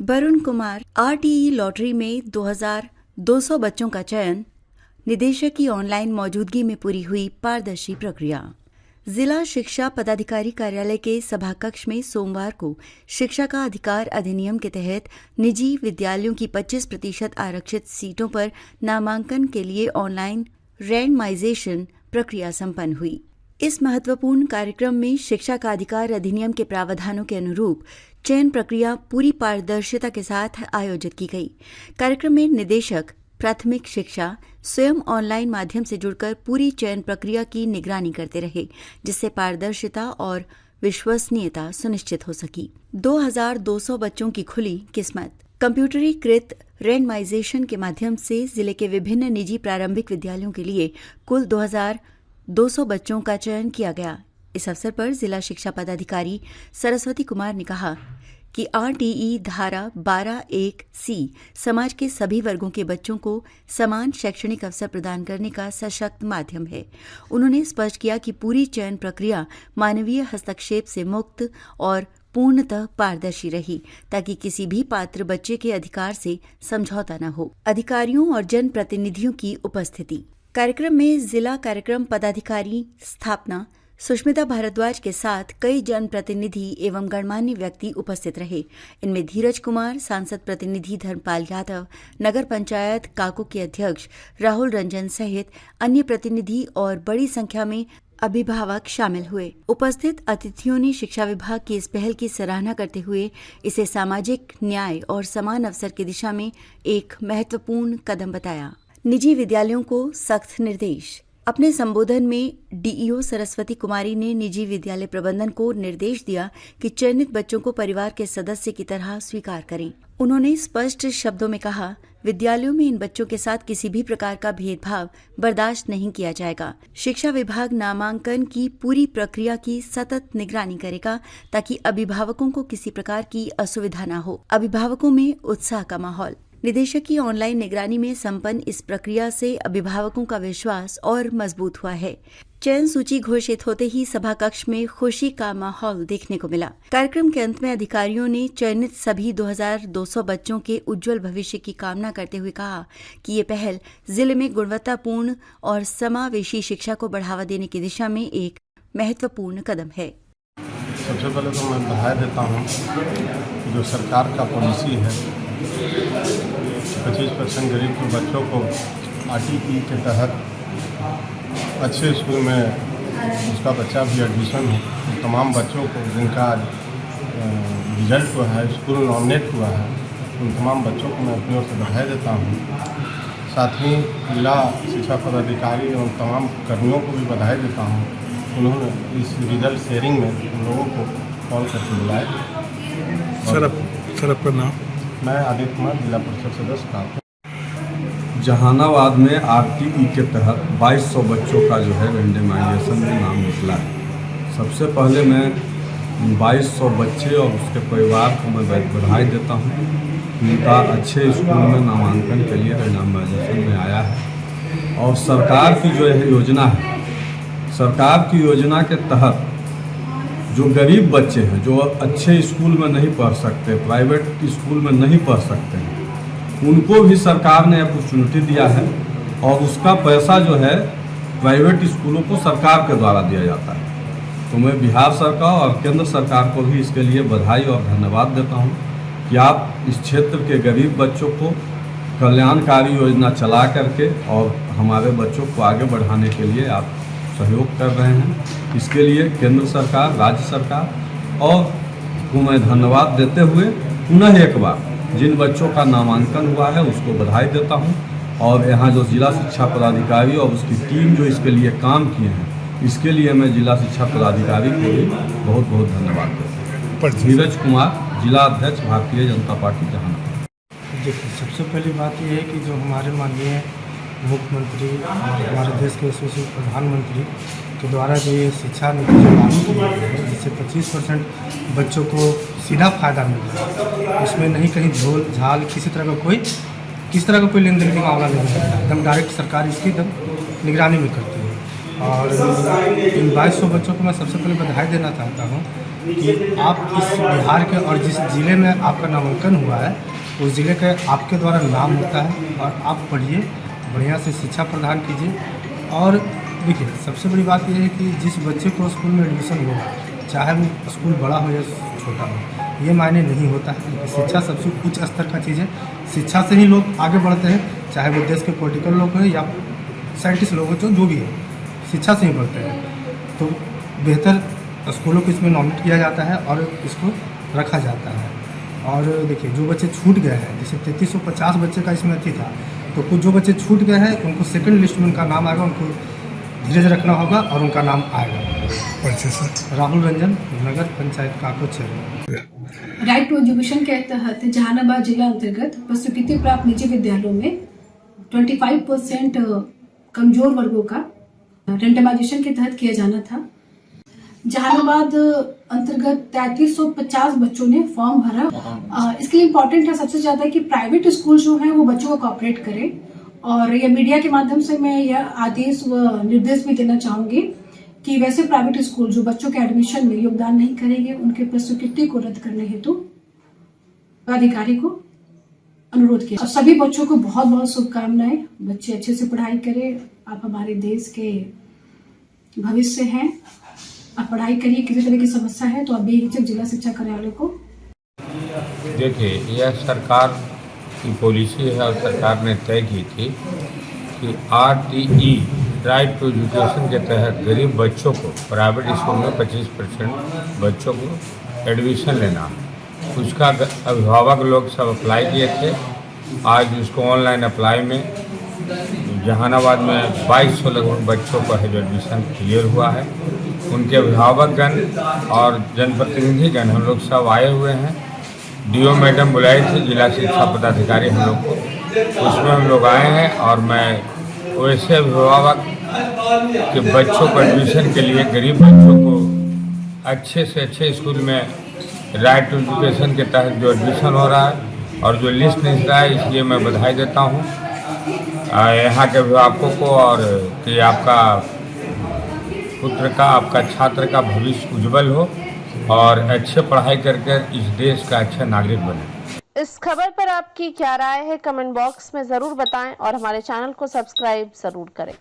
Varun Kumar RTE lottery में 2200 बच्चों का चयन, निदेशक की ऑनलाइन मौजूदगी में पूरी हुई पारदर्शी प्रक्रिया। जिला शिक्षा पदाधिकारी कार्यालय के सभाकक्ष में सोमवार को शिक्षा का अधिकार अधिनियम के तहत निजी विद्यालयों की 25% आरक्षित सीटों पर नामांकन के लिए ऑनलाइन रैंडमाइजेशन प्रक्रिया संपन्न हुई। इस महत्वपूर्ण कार्यक्रम में शिक्षा का अधिकार अधिनियम के प्रावधानों के अनुरूप चयन प्रक्रिया पूरी पारदर्शिता के साथ आयोजित की गई। कार्यक्रम में निदेशक प्राथमिक शिक्षा स्वयं ऑनलाइन माध्यम से जुड़कर पूरी चयन प्रक्रिया की निगरानी करते रहे, जिससे पारदर्शिता और विश्वसनीयता सुनिश्चित हो सकी। 2200 बच्चों की खुली किस्मत। कंप्यूटरीकृत रैंडमाइजेशन के माध्यम से जिले के विभिन्न निजी प्रारंभिक विद्यालयों के लिए कुल 2200 बच्चों का चयन किया गया। इस अवसर पर जिला शिक्षा पदाधिकारी सरस्वती कुमार ने कहा कि आरटीई धारा 12(1)(c) समाज के सभी वर्गों के बच्चों को समान शैक्षणिक अवसर प्रदान करने का सशक्त माध्यम है। उन्होंने स्पष्ट किया कि पूरी चयन प्रक्रिया मानवीय हस्तक्षेप से मुक्त और पूर्णतः पारदर्शी रही, ताकि किसी भी पात्र बच्चे के अधिकार से समझौता न हो। अधिकारियों और जनप्रतिनिधियों की उपस्थिति। कार्यक्रम में जिला कार्यक्रम पदाधिकारी स्थापना सुष्मिता भारद्वाज के साथ कई जनप्रतिनिधि एवं गणमान्य व्यक्ति उपस्थित रहे। इनमें धीरज कुमार, सांसद प्रतिनिधि धर्मपाल यादव, नगर पंचायत काको के अध्यक्ष राहुल रंजन सहित अन्य प्रतिनिधि और बड़ी संख्या में अभिभावक शामिल हुए। उपस्थित अतिथियों ने शिक्षा विभाग की इस पहल की सराहना करते हुए इसे सामाजिक न्याय और समान अवसर की दिशा में एक महत्वपूर्ण कदम बताया। निजी विद्यालयों को सख्त निर्देश। अपने संबोधन में डीईओ सरस्वती कुमारी ने निजी विद्यालय प्रबंधन को निर्देश दिया कि चयनित बच्चों को परिवार के सदस्य की तरह स्वीकार करें। उन्होंने स्पष्ट शब्दों में कहा, विद्यालयों में इन बच्चों के साथ किसी भी प्रकार का भेदभाव बर्दाश्त नहीं किया जाएगा। शिक्षा विभाग नामांकन की पूरी प्रक्रिया की सतत निगरानी करेगा, ताकि अभिभावकों को किसी प्रकार की असुविधा न हो। अभिभावकों में उत्साह का माहौल। निदेशक की ऑनलाइन निगरानी में संपन्न इस प्रक्रिया से अभिभावकों का विश्वास और मजबूत हुआ है। चयन सूची घोषित होते ही सभा कक्ष में खुशी का माहौल देखने को मिला। कार्यक्रम के अंत में अधिकारियों ने चयनित सभी 2200 बच्चों के उज्जवल भविष्य की कामना करते हुए कहा कि ये पहल जिले में गुणवत्तापूर्ण और समावेशी शिक्षा को बढ़ावा देने की दिशा में एक महत्वपूर्ण कदम है। सबसे पहले तो मैं बधाई देता हूँ जो सरकार का पॉलिसी है 25% गरीब के बच्चों को आरटीई के तहत अच्छे स्कूल में उसका बच्चा भी एडमिशन हो। तो तमाम बच्चों को जिनका रिजल्ट हुआ है, स्कूल नॉमिनेट हुआ है, उन तमाम बच्चों को मैं अपनी ओर से बधाई देता हूँ। साथ ही जिला शिक्षा पदाधिकारी एवं तमाम कर्मियों को भी बधाई देता हूँ। उन्होंने इस रिजल्ट शेयरिंग में उन लोगों को कॉल करके बुलाया। सर आपका नाम? मैं आदित्य कुमार, जिला परिषद सदस्य का। जहानाबाद में आरटीई के तहत 2200 बच्चों का जो है रैंडमाइजेशन में नाम निकला है। सबसे पहले मैं 2200 बच्चे और उसके परिवार को मैं बधाई देता हूँ। उनका अच्छे स्कूल में नामांकन के लिए रैंडमाइजेशन में आया है। और सरकार की जो है योजना है, सरकार की योजना के तहत जो गरीब बच्चे हैं, जो अच्छे स्कूल में नहीं पढ़ सकते, प्राइवेट स्कूल में नहीं पढ़ सकते हैं, उनको भी सरकार ने अपॉर्चुनिटी दिया है। और उसका पैसा जो है प्राइवेट स्कूलों को सरकार के द्वारा दिया जाता है। तो मैं बिहार सरकार और केंद्र सरकार को भी इसके लिए बधाई और धन्यवाद देता हूं कि आप इस क्षेत्र के गरीब बच्चों को कल्याणकारी योजना चला करके और हमारे बच्चों को आगे बढ़ाने के लिए आप सहयोग कर रहे हैं। इसके लिए केंद्र सरकार, राज्य सरकार और को मैं धन्यवाद देते हुए पुनः एक बार जिन बच्चों का नामांकन हुआ है उसको बधाई देता हूं। और यहाँ जो जिला शिक्षा पदाधिकारी और उसकी टीम जो इसके लिए काम किए हैं, इसके लिए मैं जिला शिक्षा पदाधिकारी को भी बहुत बहुत धन्यवाद देता हूँ। धीरज कुमार, जिला अध्यक्ष, भारतीय जनता पार्टी जहानाबाद। देखिए, सबसे पहली बात यह है कि जो हमारे माननीय मुख्यमंत्री और हमारे देश के यशस्वी प्रधानमंत्री के द्वारा जो ये शिक्षा नीति जो लागू की गई है, जिससे 25% बच्चों को सीधा फायदा मिल रहा है। इसमें नहीं कहीं झोल झाल किसी तरह का कोई लेन देन का मामला नहीं है। एकदम डायरेक्ट सरकार इसकी एकदम निगरानी में करती है। और इन 2200 बच्चों को मैं सबसे पहले बधाई देना चाहता हूँ कि आप इस बिहार के और जिस ज़िले में आपका नामांकन हुआ है उस ज़िले के आपके द्वारा नाम होता है और आप पढ़िए, बढ़िया से शिक्षा प्रदान कीजिए। और देखिए सबसे बड़ी बात यह है कि जिस बच्चे को स्कूल में एडमिशन हो, चाहे वो स्कूल बड़ा हो या छोटा हो, ये मायने नहीं होता है। शिक्षा सबसे उच्च स्तर का चीज़ है। शिक्षा से ही लोग आगे बढ़ते हैं, चाहे वो देश के पॉलिटिकल लोग हैं या साइंटिस्ट लोग हैं, जो भी है शिक्षा से ही बढ़ते हैं। तो बेहतर स्कूलों को इसमें नॉमिनेट किया जाता है और इसको रखा जाता है। और देखिए जो बच्चे छूट गए हैं, जैसे 3350 बच्चे का इसमें अथी था, तो कुछ जो बच्चे छूट गए हैं उनको सेकंड लिस्ट में उनका नाम आएगा, उनको धीरज रखना होगा और उनका नाम आएगा। राहुल रंजन, नगर पंचायत काको चेयरमैन। राइट टू एजुकेशन के तहत जहानाबाद जिला अंतर्गत प्रस्वीकृति प्राप्त निजी विद्यालयों में 25% कमजोर वर्गों का रेंडमाइजेशन के तहत किया जाना था। जहानाबाद अंतर्गत 3350 बच्चों ने फॉर्म भरा। इसके लिए इम्पोर्टेंट है सबसे ज्यादा कि प्राइवेट स्कूल जो है वो बच्चों को कोऑपरेट करें। और ये मीडिया के माध्यम से मैं यह आदेश व निर्देश भी देना चाहूंगी कि वैसे प्राइवेट स्कूल जो बच्चों के एडमिशन में योगदान नहीं करेंगे, उनके प्रस्वीकृति को रद्द करने हेतु अधिकारी को अनुरोध किया। और सभी बच्चों को बहुत बहुत शुभकामनाएं। बच्चे अच्छे से पढ़ाई करें। आप हमारे देश के भविष्य हैं। आप पढ़ाई करिए। किसी तरह की समस्या है तो आप बेहिचक जिला शिक्षा कार्यालय को। देखिए, यह सरकार की पॉलिसी है और सरकार ने तय की थी कि RTE राइट टू एजुकेशन के तहत गरीब बच्चों को प्राइवेट स्कूल में 25% बच्चों को एडमिशन लेना। उसका अभिभावक लोग सब अप्लाई किए थे। आज उसको ऑनलाइन अप्लाई में जहानाबाद में 2200 लगभग बच्चों को है जो एडमिशन क्लियर हुआ है। उनके अभिभावकगण और जनप्रतिनिधिगण हम लोग सब आए हुए हैं। DO मैडम बुलाई थी, जिला शिक्षा पदाधिकारी हम लोग को, उसमें हम लोग आए हैं। और मैं वैसे अभिभावक के बच्चों को एडमिशन के लिए, गरीब बच्चों को अच्छे से अच्छे स्कूल में राइट टू एजुकेशन के तहत जो एडमिशन हो रहा है और जो लिस्ट निकल रहा है, इसलिए मैं बधाई देता हूँ यहाँ के अभिभावकों को। और कि आपका पुत्र का, आपका छात्र का भविष्य उज्जवल हो और अच्छे पढ़ाई करके इस देश का अच्छा नागरिक बने। इस खबर पर आपकी क्या राय है, कमेंट बॉक्स में ज़रूर बताएं और हमारे चैनल को सब्सक्राइब ज़रूर करें।